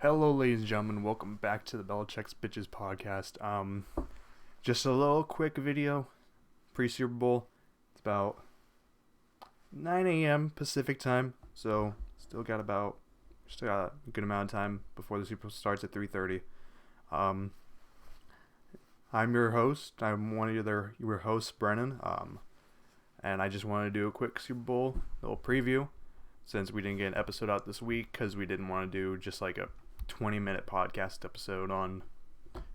Hello, ladies and gentlemen. Welcome back to the Belichick's Bitches podcast. Just a little quick video pre-Super Bowl. It's about 9 a.m. Pacific time, so still got a good amount of time before the Super Bowl starts at 3:30. I'm your host. I'm one of your hosts, Brennen. And I just wanted to do a quick Super Bowl little preview since we didn't get an episode out this week because we didn't want to do just like a 20-minute podcast episode on,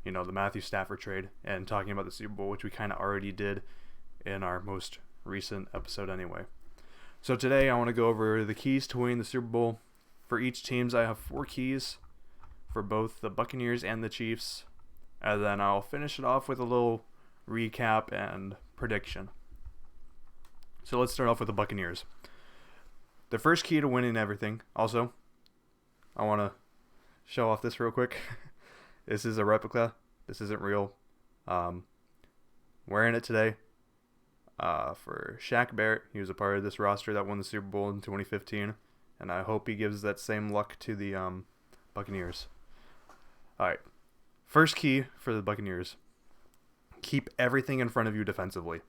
the Matthew Stafford trade and talking about the Super Bowl, which we kind of already did in our most recent episode anyway. So today I want to go over the keys to winning the Super Bowl. For each teams, I have 4 keys for both the Buccaneers and the Chiefs. And then I'll finish it off with a little recap and prediction. So let's start off with the Buccaneers. The first key to winning everything. Also, I want to show off this real quick. This is a replica. This isn't real. Wearing it today for Shaq Barrett. He was a part of this roster that won the Super Bowl in 2015. And I hope he gives that same luck to the Buccaneers. Alright. First key for the Buccaneers. Keep everything in front of you defensively.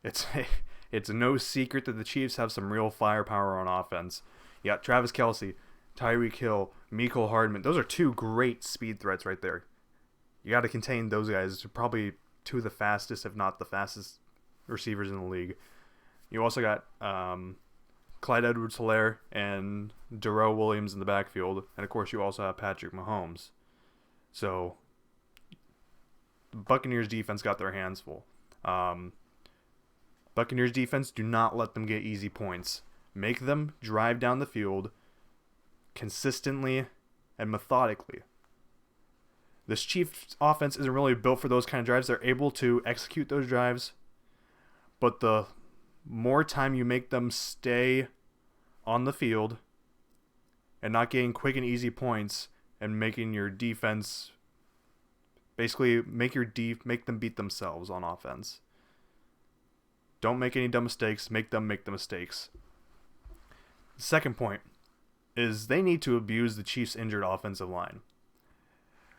It's no secret that the Chiefs have some real firepower on offense. You got Travis Kelce, Tyreek Hill, Mecole Hardman. Those are 2 great speed threats right there. You got to contain those guys. They're probably 2 of the fastest, if not the fastest, receivers in the league. You also got Clyde Edwards-Helaire and Darrell Williams in the backfield. And, of course, you also have Patrick Mahomes. So, the Buccaneers defense got their hands full. Buccaneers defense, do not let them get easy points. Make them drive down the field consistently and methodically. This Chiefs offense isn't really built for those kind of drives. They're able to execute those drives, but the more time you make them stay on the field and not getting quick and easy points and making your defense basically make them beat themselves on offense. Don't make any dumb mistakes. Make them make the mistakes. The second point is they need to abuse the Chiefs' injured offensive line.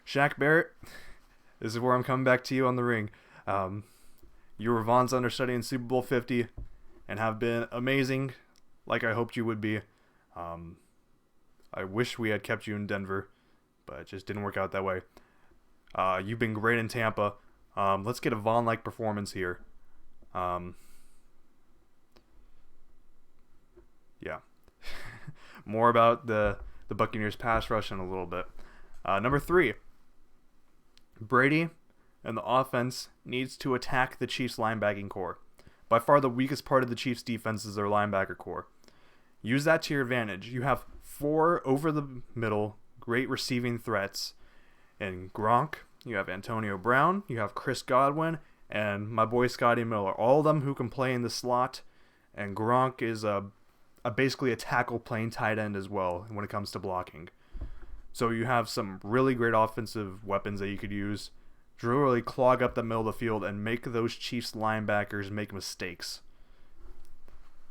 Shaq Barrett, this is where I'm coming back to you on the ring. You were Vaughn's understudy in Super Bowl 50 and have been amazing like I hoped you would be. I wish we had kept you in Denver, but it just didn't work out that way. You've been great in Tampa. Let's get a Vaughn-like performance here. Yeah. More about the Buccaneers pass rush in a little bit. Number 3. Brady and the offense needs to attack the Chiefs linebacking core. By far the weakest part of the Chiefs defense is their linebacker core. Use that to your advantage. You have 4 over the middle great receiving threats in Gronk. You have Antonio Brown. You have Chris Godwin. And my boy Scotty Miller. All of them who can play in the slot. And Gronk is basically a tackle playing tight end as well when it comes to blocking. So you have some really great offensive weapons that you could use to really clog up the middle of the field and make those Chiefs linebackers make mistakes.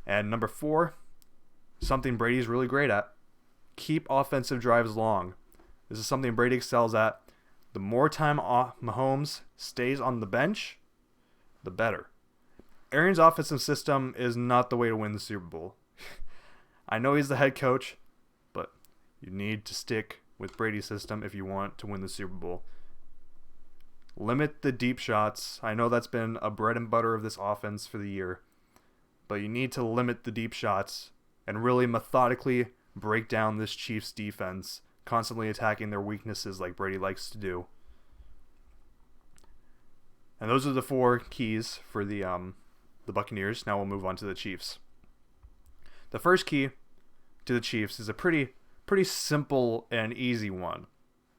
And number 4, something Brady's really great at. Keep offensive drives long. This is something Brady excels at. The more time Mahomes stays on the bench, the better. Aaron's offensive system is not the way to win the Super Bowl. I know he's the head coach, but you need to stick with Brady's system if you want to win the Super Bowl. Limit the deep shots. I know that's been a bread and butter of this offense for the year, but you need to limit the deep shots and really methodically break down this Chiefs defense, constantly attacking their weaknesses like Brady likes to do. And those are the 4 keys for the Buccaneers. Now we'll move on to the Chiefs. The first key to the Chiefs is a pretty simple and easy one.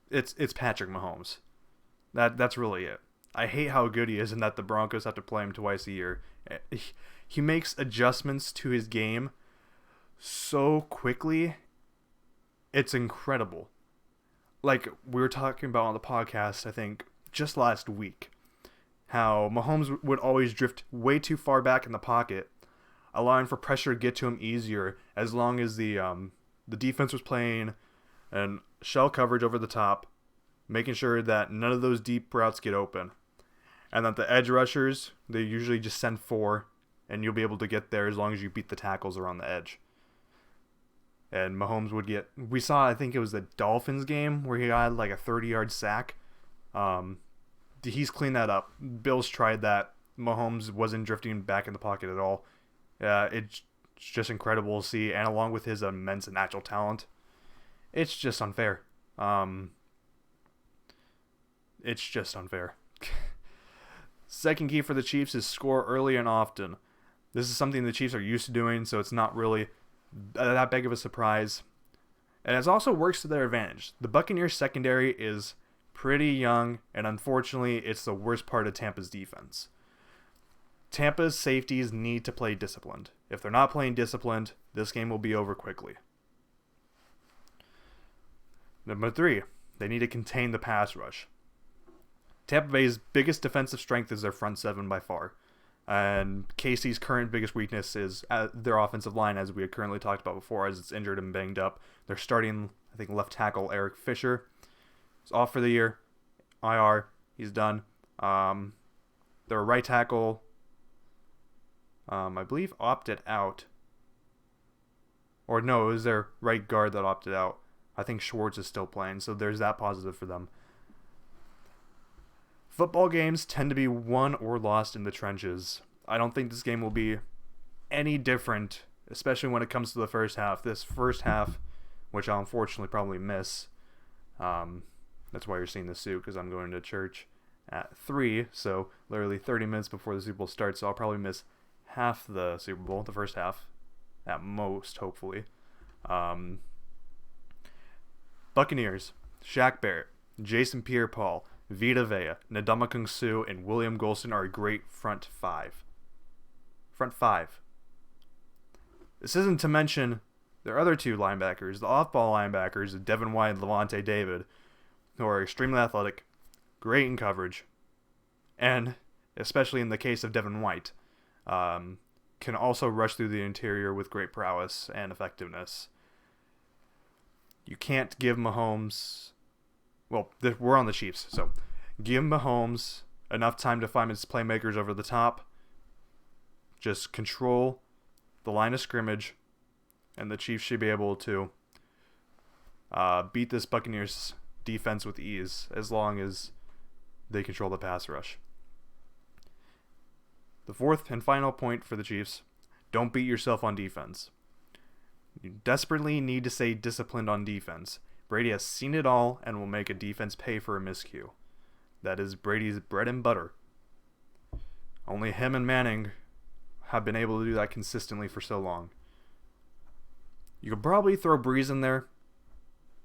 It's Patrick Mahomes. That's really it. I hate how good he is and that the Broncos have to play him twice a year. He makes adjustments to his game so quickly. It's incredible. Like we were talking about on the podcast, I think, just last week, how Mahomes would always drift way too far back in the pocket, allowing for pressure to get to him easier as long as the defense was playing and shell coverage over the top, making sure that none of those deep routes get open. And that the edge rushers, they usually just send 4, and you'll be able to get there as long as you beat the tackles around the edge. And Mahomes would get... We saw, I think it was the Dolphins game, where he got like a 30-yard sack. He's cleaned that up. Bills tried that. Mahomes wasn't drifting back in the pocket at all. It's just incredible to see, and along with his immense natural talent, it's just unfair. It's just unfair. Second key for the Chiefs is score early and often. This is something the Chiefs are used to doing, so it's not really that big of a surprise. And it also works to their advantage. The Buccaneers secondary is pretty young, and unfortunately, it's the worst part of Tampa's defense. Tampa's safeties need to play disciplined. If they're not playing disciplined, this game will be over quickly. Number 3, they need to contain the pass rush. Tampa Bay's biggest defensive strength is their front 7 by far. And KC's current biggest weakness is their offensive line, as we had currently talked about before, as it's injured and banged up. They're starting, I think, left tackle Eric Fisher. He's off for the year. IR. He's done. Their right tackle, I believe, opted out. Or no, it was their right guard that opted out. I think Schwartz is still playing, so there's that positive for them. Football games tend to be won or lost in the trenches. I don't think this game will be any different, especially when it comes to the first half. This first half, which I'll unfortunately probably miss. That's why you're seeing this suit, because I'm going to church at 3, so literally 30 minutes before the Super Bowl starts, so I'll probably miss half the Super Bowl, the first half, at most, hopefully. Buccaneers, Shaq Barrett, Jason Pierre-Paul, Vita Vea, Ndamukong Suh, and William Golston are a great front 5. Front 5. This isn't to mention their other 2 linebackers, the off-ball linebackers, Devin White and Levante David, who are extremely athletic, great in coverage, and, especially in the case of Devin White, can also rush through the interior with great prowess and effectiveness. You can't give Mahomes... Well, we're on the Chiefs, so give Mahomes enough time to find his playmakers over the top. Just control the line of scrimmage, and the Chiefs should be able to beat this Buccaneers defense with ease, as long as they control the pass rush. The fourth and final point for the Chiefs: don't beat yourself on defense. You desperately need to stay disciplined on defense. Brady has seen it all and will make a defense pay for a miscue. That is Brady's bread and butter. Only him and Manning have been able to do that consistently for so long. You could probably throw Breeze in there,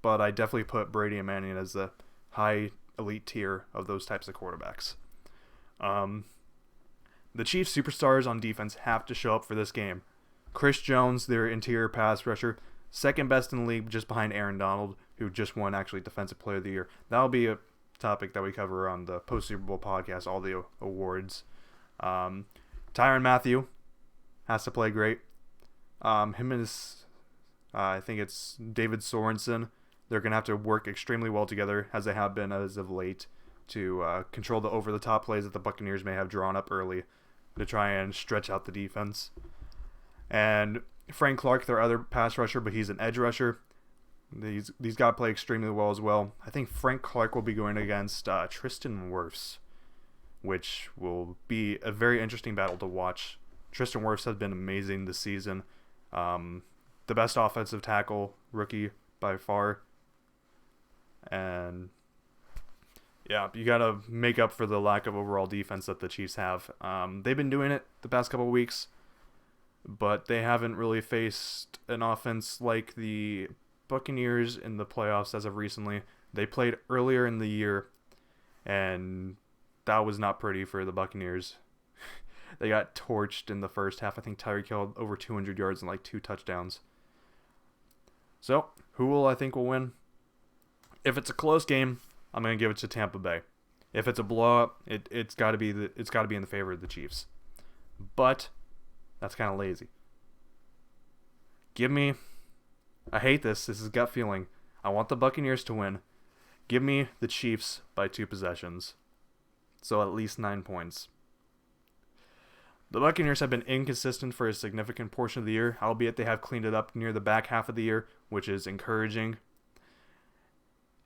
but I definitely put Brady and Manning as the high elite tier of those types of quarterbacks. The Chiefs superstars on defense have to show up for this game. Chris Jones, their interior pass rusher, second best in the league, just behind Aaron Donald, who just won actually Defensive Player of the Year. That'll be a topic that we cover on the post-Super Bowl podcast, all the awards. Tyrann Mathieu has to play great. Him and his, I think it's David Sorensen, they're going to have to work extremely well together, as they have been as of late, to control the over-the-top plays that the Buccaneers may have drawn up early to try and stretch out the defense. And Frank Clark, their other pass rusher, but he's an edge rusher. These guys play extremely well as well. I think Frank Clark will be going against Tristan Wirfs, which will be a very interesting battle to watch. Tristan Wirfs has been amazing this season. The best offensive tackle rookie by far. And yeah, you got to make up for the lack of overall defense that the Chiefs have. They've been doing it the past couple of weeks, but they haven't really faced an offense like the Buccaneers in the playoffs as of recently. They played earlier in the year, and that was not pretty for the Buccaneers. They got torched in the first half. I think Tyreek Hill had over 200 yards and like 2 touchdowns. So, who I think will win? If it's a close game, I'm going to give it to Tampa Bay. If it's a blowout, it's got to be in the favor of the Chiefs. But that's kind of lazy. I hate this. This is gut feeling. I want the Buccaneers to win. Give me the Chiefs by 2 possessions. So at least 9 points. The Buccaneers have been inconsistent for a significant portion of the year, albeit they have cleaned it up near the back half of the year, which is encouraging.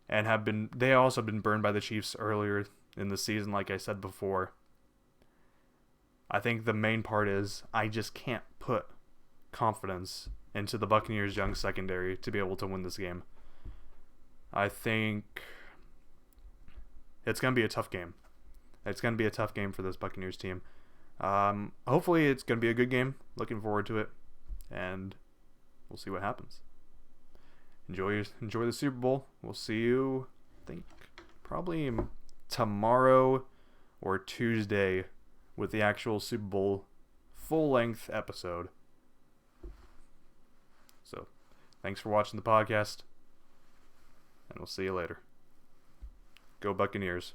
And they also been burned by the Chiefs earlier in the season, like I said before. I think the main part is I just can't put confidence into the Buccaneers' young secondary to be able to win this game. I think it's going to be a tough game. It's going to be a tough game for this Buccaneers team. Hopefully it's going to be a good game. Looking forward to it. And we'll see what happens. Enjoy the Super Bowl. We'll see you, I think, probably tomorrow or Tuesday with the actual Super Bowl full-length episode. So, thanks for watching the podcast, and we'll see you later. Go Buccaneers.